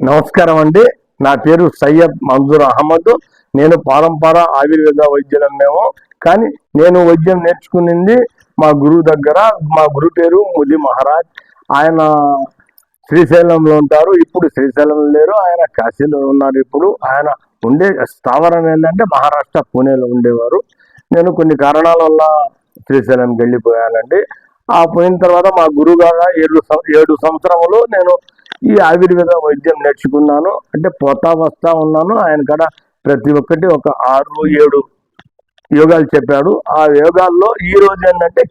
నమస్కారం అండి. నా పేరు సయ్యద్ మంజూర్ అహ్మద్. నేను పారంపర ఆయుర్వేద వైద్యులమేమో, కానీ నేను వైద్యం నేర్చుకునింది మా గురువు దగ్గర. మా గురువు పేరు ముది మహారాజ్. ఆయన శ్రీశైలంలో ఉంటారు. ఇప్పుడు శ్రీశైలం లేరు, ఆయన కాశీలో ఉన్నారు. ఇప్పుడు ఆయన ఉండే స్థావరం ఏంటంటే మహారాష్ట్ర పూణేలో ఉండేవారు. నేను కొన్ని కారణాల వల్ల శ్రీశైలంకి వెళ్ళిపోయానండి. ఆ పోయిన తర్వాత మా గురువు గారు 7 సంవత్సరములు నేను ఈ ఆయుర్వేద వైద్యం నేర్చుకున్నాను. అంటే పోతా వస్తా ఉన్నాను. ఆయన కాడ ప్రతి ఒక్కటి ఒక 6-7 యోగాలు చెప్పాడు. ఆ యోగాల్లో ఈ రోజు ఏంటంటే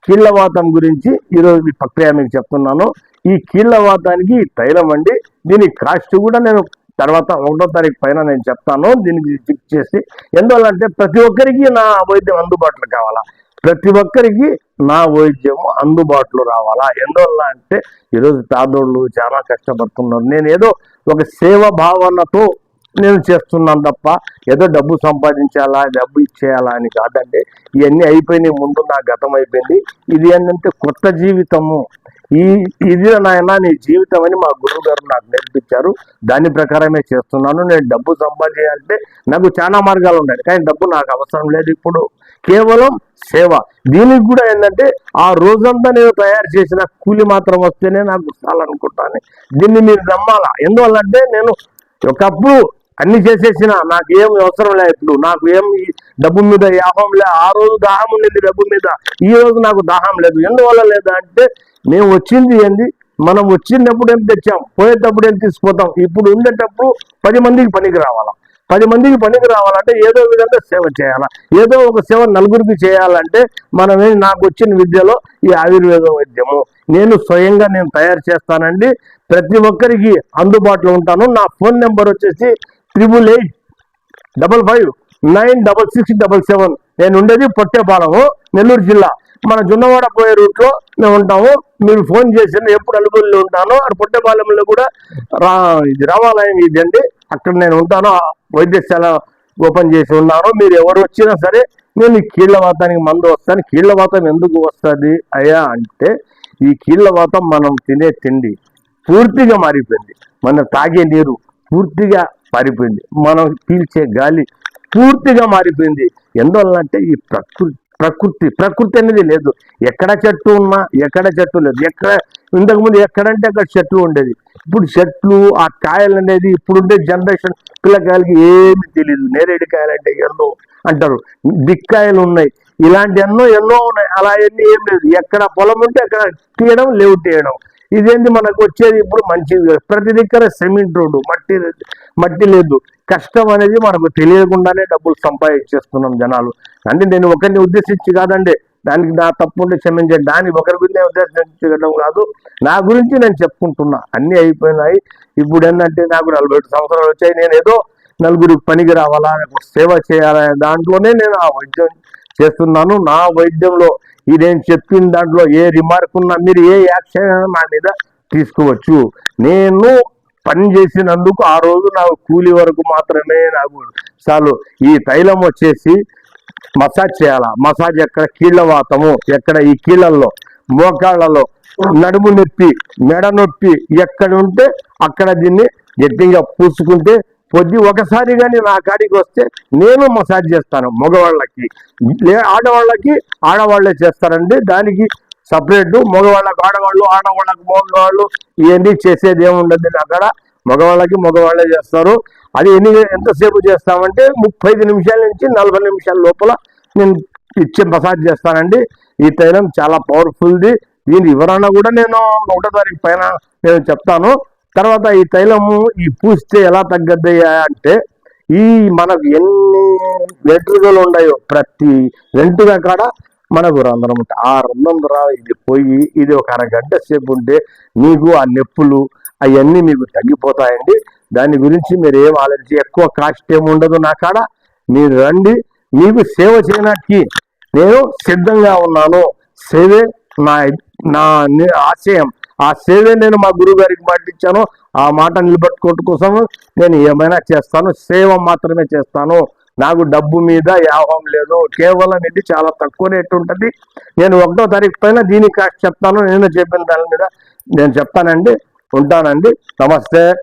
కీళ్ళవాతం గురించి ఈరోజు ఈ ప్రక్రియ మీకు చెప్తున్నాను. ఈ కీళ్ళవాతానికి తైలం అండి. దీని కాస్ట్ కూడా నేను తర్వాత 1వ తారీఖు పైన నేను చెప్తాను. దీనికి ఫిక్స్ చేసి, ఎందువల్లంటే ప్రతి ఒక్కరికి నా వైద్యం అందుబాటులో కావాలా, ప్రతి ఒక్కరికి నా వైద్యం అందుబాటులో రావాలా. ఎందువల్ల అంటే ఈరోజు పేదోళ్ళు చాలా కష్టపడుతున్నారు. నేను ఏదో ఒక సేవ భావనతో నేను చేస్తున్నాను తప్ప ఏదో డబ్బు సంపాదించాలా, డబ్బు ఇచ్చేయాలా అని కాదండి. ఇవన్నీ అయిపోయినాయి. ముందు నా గతం అయిపోయింది. ఇది ఏంటంటే కొత్త జీవితము. ఇది నాయన నీ జీవితం అని మా గురువు గారు నాకు నేర్పించారు. దాని ప్రకారమే చేస్తున్నాను. నేను డబ్బు సంపాదించాలంటే నాకు చాలా మార్గాలు ఉన్నాయి, కానీ డబ్బు నాకు అవసరం లేదు. ఇప్పుడు కేవలం సేవ. దీనికి కూడా ఏంటంటే ఆ రోజంతా నేను తయారు చేసిన కూలి మాత్రం వస్తేనే నాకు చాలనుకుంటాను. దీన్ని మీరు నమ్మాలా. ఎందువల్లంటే నేను ఒకప్పుడు అన్ని చేసేసిన, నాకు ఏం అవసరం లేదు. ఇప్పుడు నాకు ఏం డబ్బు మీద యాహం లేదు. ఆ రోజు దాహం ఉండేది డబ్బు మీద, ఈ రోజు నాకు దాహం లేదు. ఎందువల్ల లేదా అంటే మేము వచ్చింది ఏంది, మనం వచ్చినప్పుడు ఏం తెచ్చాం, పోయేటప్పుడు ఏం తీసుకుపోతాం. ఇప్పుడు ఉండేటప్పుడు 10 మందికి పనికి రావాలా. 10 మందికి పనికి రావాలంటే ఏదో విధంగా సేవ చేయాలా. ఏదో ఒక సేవ నలుగురికి చేయాలంటే నాకు వచ్చిన విద్యలో ఈ ఆయుర్వేద వైద్యము నేను స్వయంగా తయారు చేస్తానండి. ప్రతి ఒక్కరికి అందుబాటులో ఉంటాను. నా ఫోన్ నెంబర్ వచ్చేసి 8855596677. నేను ఉండేది పొట్టేపాలెము, నెల్లూరు జిల్లా. మన జొన్నవాడ పోయే రూట్లో మేము ఉంటాము. మీరు ఫోన్ చేసిన ఎప్పుడు అలుగుల్లో ఉంటాను. ఆ పొట్టేపాలెంలో కూడా రావాలయం ఇదండి, అక్కడ నేను ఉంటాను. వైద్యశాల ఓపెన్ చేసి ఉన్నాను. మీరు ఎవరు వచ్చినా సరే నేను ఈ కీళ్ళవాతానికి మందు వస్తాను. కీళ్ళవాతం ఎందుకు వస్తుంది అయ్యా అంటే, ఈ కీళ్ళవాతం మనం తినే తిండి పూర్తిగా మారిపోయింది, మనం తాగే నీరు పూర్తిగా మారిపోయింది, మనం పీల్చే గాలి పూర్తిగా మారిపోయింది. ఎందువల్లంటే ఈ ప్రకృతి అనేది లేదు. ఎక్కడ చెట్టు ఉన్నా ఎక్కడ చెట్టు లేదు. ఇంతకుముందు ఎక్కడంటే అక్కడ చెట్లు ఉండేది. ఇప్పుడు చెట్లు, ఆ కాయలు అనేది ఇప్పుడుండే జనరేషన్ పిల్లకాయలకి ఏమి తెలియదు. నేరేడుకాయలు అంటే ఎన్నో అంటారు, దిక్కాయలు ఉన్నాయి, ఇలాంటి ఎన్నో ఉన్నాయి. అలా ఎన్ని ఏం లేదు. ఎక్కడ పొలం ఉంటే అక్కడ తీయడం, లేవుటేయడం. ఇదేంటి మనకు వచ్చేది ఇప్పుడు మంచిది. ప్రతి దగ్గర సిమెంట్ రోడ్డు, మట్టి లేదు. కష్టం అనేది మనకు తెలియకుండానే డబ్బులు సంపాదించేస్తున్నాం జనాలు. అంటే నేను ఒకరిని ఉద్దేశించి కాదండి, దానికి నా తప్పు ఉంటే క్షమించండి. దాన్ని ఒకరి గురించి ఉద్దేశించడం కాదు, నా గురించి నేను చెప్పుకుంటున్నా. అన్నీ అయిపోయినాయి. ఇప్పుడు ఏంటంటే నాకు 47 సంవత్సరాలు వచ్చాయి. నేను ఏదో నలుగురికి పనికి రావాలా, సేవ చేయాలా, దాంట్లోనే నేను ఆ వైద్యం చేస్తున్నాను. నా వైద్యంలో నేను చెప్పిన దాంట్లో ఏ రిమార్క్ ఉన్నా, మీరు ఏ యాక్షన్ నా మీద తీసుకోవచ్చు. నేను పని చేసినందుకు ఆ రోజు నాకు కూలి వరకు మాత్రమే నాకు చాలు. ఈ తైలం వచ్చేసి మసాజ్ చేయాలా. మసాజ్ ఎక్కడ, కీళ్ళవాతము ఎక్కడ, ఈ కీళ్ళల్లో, మోకాళ్ళలో, నడుము నొప్పి, మెడ నొప్పి ఎక్కడ ఉంటే అక్కడ దీన్ని గట్టిగా పూసుకుంటే ఒకసారి కానీ నా కాడికి వస్తే నేను మసాజ్ చేస్తాను. మగవాళ్ళకి, ఆడవాళ్ళే చేస్తారండి. దానికి సపరేట్ మగవాళ్ళకు ఆడవాళ్ళకు మగవాళ్ళు ఇవన్నీ చేసేది ఏముండదు. అక్కడ మగవాళ్ళే చేస్తారు. అది ఎంతసేపు చేస్తామంటే 35 నిమిషాల నుంచి 40 నిమిషాల లోపల నేను ఇచ్చే మసాజ్ చేస్తానండి. ఈ తైలం చాలా పవర్ఫుల్ది. దీని వివరణ కూడా నేను 1వ తారీఖు పైన నేను చెప్తాను. తర్వాత ఈ తైలము ఈ పూస్తే ఎలా తగ్గద్దయ్యా అంటే, ఈ మనకు ఎన్ని వెంట్రుకలు ఉన్నాయో ప్రతి వెంట్రుక కాడ మనకు రంధ్రం ఉంటుంది. ఆ రంధ్రం ఇది పోయి ఇది ఒక అరగంట సేపు ఉంటే మీకు ఆ నొప్పులు అవన్నీ మీకు తగ్గిపోతాయండి. దాని గురించి మీరు ఏం ఆలోచించి, ఎక్కువ కాస్ట్ ఏమి ఉండదు నా కాడ. మీరు రండి, మీకు సేవ చేయడానికి నేను సిద్ధంగా ఉన్నాను. సేవే నా ఆశయం. ఆ సేవే నేను మా గురువు గారికి పాటించాను. ఆ మాట నిలబెట్టుకోవడం కోసం నేను ఏమైనా చేస్తాను. సేవ మాత్రమే చేస్తాను. నాకు డబ్బు మీద యాభం లేదు. కేవలం ఇది చాలా తక్కువ రేటు ఉంటుంది. నేను 1వ తారీఖు పైన దీని కాస్ట్ చెప్తాను. నేను చెప్పిన దాని మీద నేను చెప్తానండి. ఉంటానండి. నమస్తే.